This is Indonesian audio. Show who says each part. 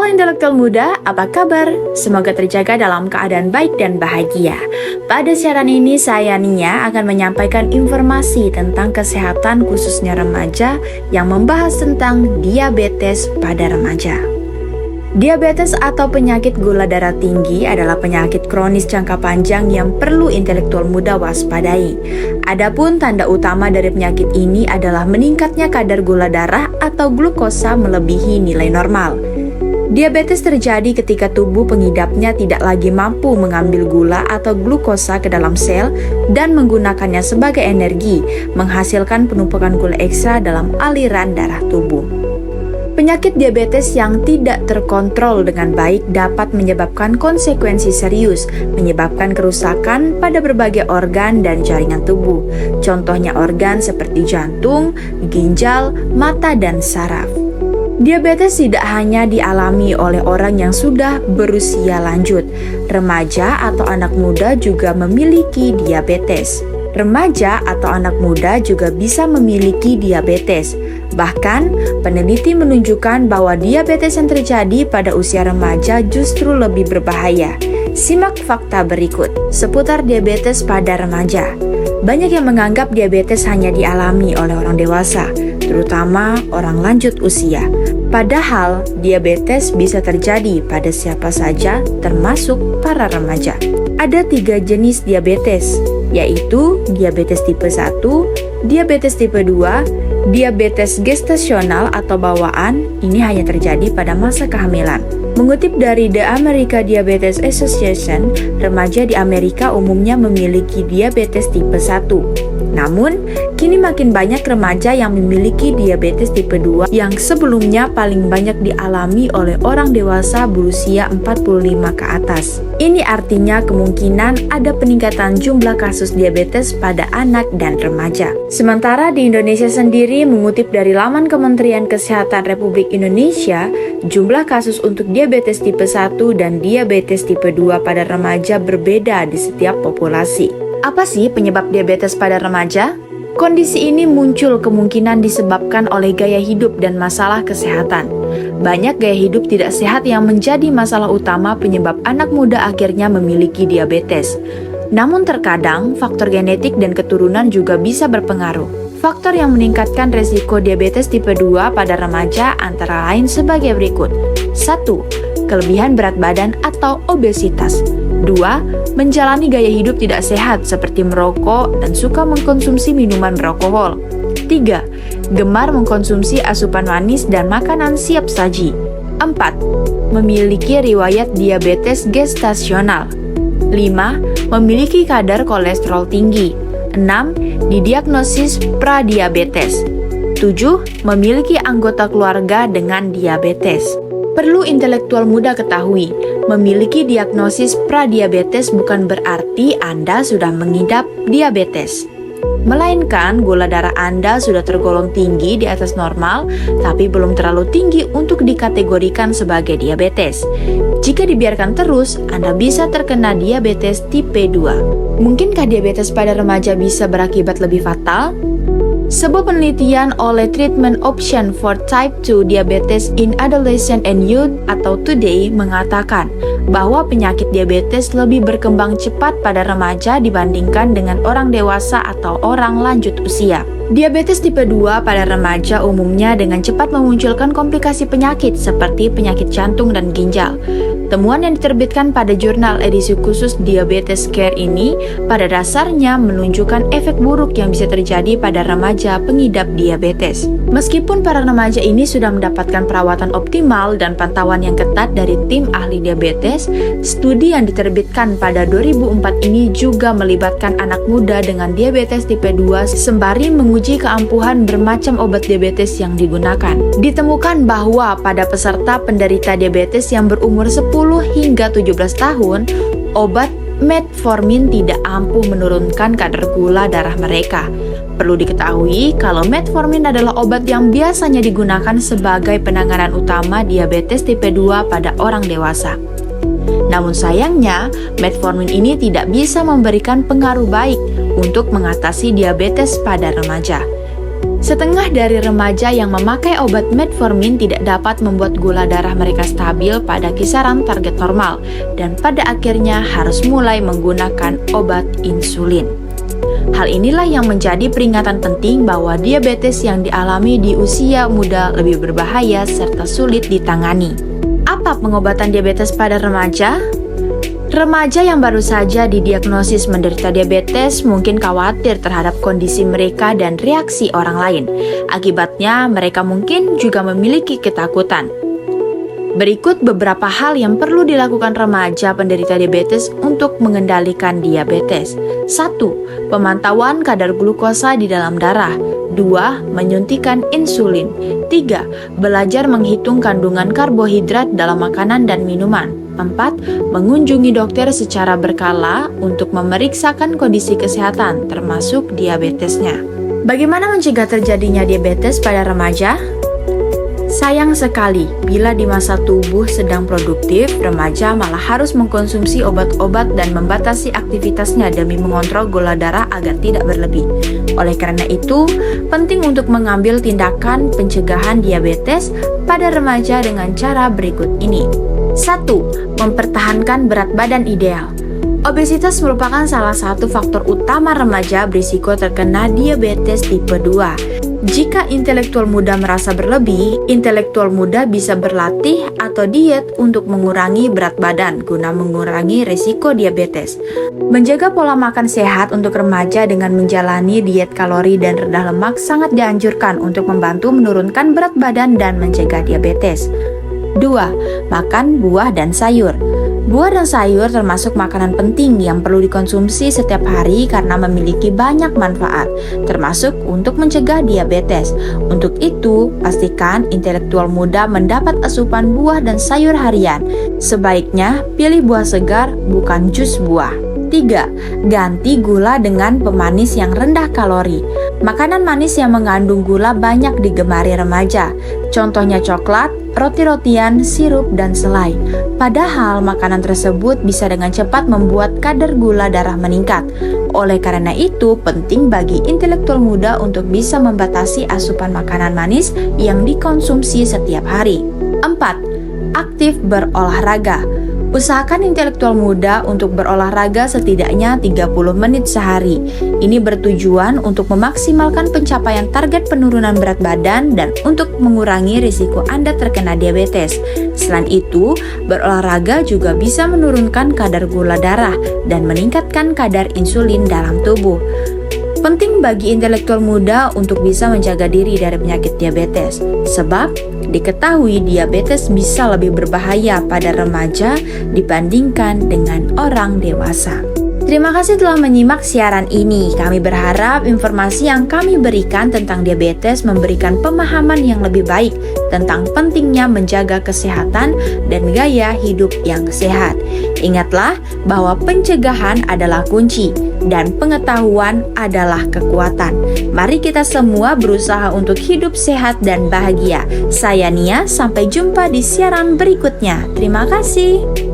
Speaker 1: Halo intelektual muda, apa kabar? Semoga terjaga dalam keadaan baik dan bahagia. Pada siaran ini saya Nia akan menyampaikan informasi tentang kesehatan khususnya remaja yang membahas tentang diabetes pada remaja. Diabetes atau penyakit gula darah tinggi adalah penyakit kronis jangka panjang yang perlu intelektual muda waspadai. Adapun tanda utama dari penyakit ini adalah meningkatnya kadar gula darah atau glukosa melebihi nilai normal. Diabetes terjadi ketika tubuh pengidapnya tidak lagi mampu mengambil gula atau glukosa ke dalam sel dan menggunakannya sebagai energi, menghasilkan penumpukan gula ekstra dalam aliran darah tubuh. Penyakit diabetes yang tidak terkontrol dengan baik dapat menyebabkan konsekuensi serius, menyebabkan kerusakan pada berbagai organ dan jaringan tubuh. Contohnya organ seperti jantung, ginjal, mata, dan saraf. Diabetes tidak hanya dialami oleh orang yang sudah berusia lanjut. Remaja atau anak muda juga memiliki diabetes. Remaja atau anak muda juga bisa memiliki diabetes. Bahkan, peneliti menunjukkan bahwa diabetes yang terjadi pada usia remaja justru lebih berbahaya. Simak fakta berikut seputar diabetes pada remaja. Banyak yang menganggap diabetes hanya dialami oleh orang dewasa, terutama orang lanjut usia. Padahal, diabetes bisa terjadi pada siapa saja, termasuk para remaja. Ada 3 jenis diabetes, yaitu diabetes tipe 1, diabetes tipe 2, diabetes gestasional atau bawaan. Ini hanya terjadi pada masa kehamilan. Mengutip dari The American Diabetes Association, remaja di Amerika umumnya memiliki diabetes tipe 1. Namun, kini makin banyak remaja yang memiliki diabetes tipe 2 yang sebelumnya paling banyak dialami oleh orang dewasa berusia 45 ke atas. Ini artinya kemungkinan ada peningkatan jumlah kasus diabetes pada anak dan remaja. Sementara di Indonesia sendiri, mengutip dari laman Kementerian Kesehatan Republik Indonesia, jumlah kasus untuk diabetes tipe 1 dan diabetes tipe 2 pada remaja berbeda di setiap populasi. Apa sih penyebab diabetes pada remaja? Kondisi ini muncul kemungkinan disebabkan oleh gaya hidup dan masalah kesehatan. Banyak gaya hidup tidak sehat yang menjadi masalah utama penyebab anak muda akhirnya memiliki diabetes. Namun terkadang faktor genetik dan keturunan juga bisa berpengaruh. Faktor yang meningkatkan resiko diabetes tipe 2 pada remaja antara lain sebagai berikut. 1. Kelebihan berat badan atau obesitas. 2. Menjalani gaya hidup tidak sehat seperti merokok dan suka mengkonsumsi minuman beralkohol. 3. Gemar mengkonsumsi asupan manis dan makanan siap saji. 4. Memiliki riwayat diabetes gestasional. 5. Memiliki kadar kolesterol tinggi. 6. Didiagnosis pradiabetes. 7. Memiliki anggota keluarga dengan diabetes. Perlu intelektual muda ketahui, memiliki diagnosis pradiabetes bukan berarti Anda sudah mengidap diabetes. Melainkan gula darah Anda sudah tergolong tinggi di atas normal, tapi belum terlalu tinggi untuk dikategorikan sebagai diabetes. Jika dibiarkan terus, Anda bisa terkena diabetes tipe 2. Mungkinkah diabetes pada remaja bisa berakibat lebih fatal? Sebuah penelitian oleh Treatment Option for Type 2 Diabetes in Adolescent and Youth atau TODAY mengatakan bahwa penyakit diabetes lebih berkembang cepat pada remaja dibandingkan dengan orang dewasa atau orang lanjut usia. Diabetes tipe 2 pada remaja umumnya dengan cepat memunculkan komplikasi penyakit seperti penyakit jantung dan ginjal. Temuan yang diterbitkan pada jurnal edisi khusus Diabetes Care ini pada dasarnya menunjukkan efek buruk yang bisa terjadi pada remaja pengidap diabetes. Meskipun para remaja ini sudah mendapatkan perawatan optimal dan pantauan yang ketat dari tim ahli diabetes, studi yang diterbitkan pada 2004 ini juga melibatkan anak muda dengan diabetes tipe 2 sembari menguji keampuhan bermacam obat diabetes yang digunakan. Ditemukan bahwa pada peserta penderita diabetes yang berumur 10 hingga 17 tahun, obat metformin tidak ampuh menurunkan kadar gula darah mereka. Perlu diketahui kalau metformin adalah obat yang biasanya digunakan sebagai penanganan utama diabetes tipe 2 pada orang dewasa. Namun sayangnya, metformin ini tidak bisa memberikan pengaruh baik untuk mengatasi diabetes pada remaja. Setengah dari remaja yang memakai obat metformin tidak dapat membuat gula darah mereka stabil pada kisaran target normal dan pada akhirnya harus mulai menggunakan obat insulin. Hal inilah yang menjadi peringatan penting bahwa diabetes yang dialami di usia muda lebih berbahaya serta sulit ditangani. Apa pengobatan diabetes pada remaja? Remaja yang baru saja didiagnosis menderita diabetes mungkin khawatir terhadap kondisi mereka dan reaksi orang lain. Akibatnya, mereka mungkin juga memiliki ketakutan. Berikut beberapa hal yang perlu dilakukan remaja penderita diabetes untuk mengendalikan diabetes. 1. Pemantauan kadar glukosa di dalam darah. 2. Menyuntikkan insulin. 3. Belajar menghitung kandungan karbohidrat dalam makanan dan minuman. 4. Mengunjungi dokter secara berkala untuk memeriksakan kondisi kesehatan, termasuk diabetesnya. Bagaimana mencegah terjadinya diabetes pada remaja? Sayang sekali, bila di masa tubuh sedang produktif, remaja malah harus mengkonsumsi obat-obat dan membatasi aktivitasnya demi mengontrol gula darah agar tidak berlebih. Oleh karena itu, penting untuk mengambil tindakan pencegahan diabetes pada remaja dengan cara berikut ini. 1. Mempertahankan berat badan ideal. Obesitas merupakan salah satu faktor utama remaja berisiko terkena diabetes tipe 2. Jika intelektual muda merasa berlebih, intelektual muda bisa berlatih atau diet untuk mengurangi berat badan guna mengurangi risiko diabetes. Menjaga pola makan sehat untuk remaja dengan menjalani diet kalori dan rendah lemak sangat dianjurkan untuk membantu menurunkan berat badan dan mencegah diabetes. 2. Makan buah dan sayur. Buah dan sayur termasuk makanan penting yang perlu dikonsumsi setiap hari karena memiliki banyak manfaat, termasuk untuk mencegah diabetes. Untuk itu, pastikan intelektual muda mendapat asupan buah dan sayur harian. Sebaiknya pilih buah segar, bukan jus buah. 3. Ganti gula dengan pemanis yang rendah kalori. Makanan manis yang mengandung gula banyak digemari remaja. Contohnya coklat, roti-rotian, sirup, dan selai. Padahal makanan tersebut bisa dengan cepat membuat kadar gula darah meningkat. Oleh karena itu, penting bagi intelektual muda untuk bisa membatasi asupan makanan manis yang dikonsumsi setiap hari. 4. Aktif berolahraga. Usahakan intelektual muda untuk berolahraga setidaknya 30 menit sehari. Ini bertujuan untuk memaksimalkan pencapaian target penurunan berat badan dan untuk mengurangi risiko Anda terkena diabetes. Selain itu, berolahraga juga bisa menurunkan kadar gula darah dan meningkatkan kadar insulin dalam tubuh. Penting bagi intelektual muda untuk bisa menjaga diri dari penyakit diabetes, sebab diketahui diabetes bisa lebih berbahaya pada remaja dibandingkan dengan orang dewasa. Terima kasih telah menyimak siaran ini. Kami berharap informasi yang kami berikan tentang diabetes memberikan pemahaman yang lebih baik tentang pentingnya menjaga kesehatan dan gaya hidup yang sehat. Ingatlah bahwa pencegahan adalah kunci dan pengetahuan adalah kekuatan. Mari kita semua berusaha untuk hidup sehat dan bahagia. Saya Nia, sampai jumpa di siaran berikutnya. Terima kasih.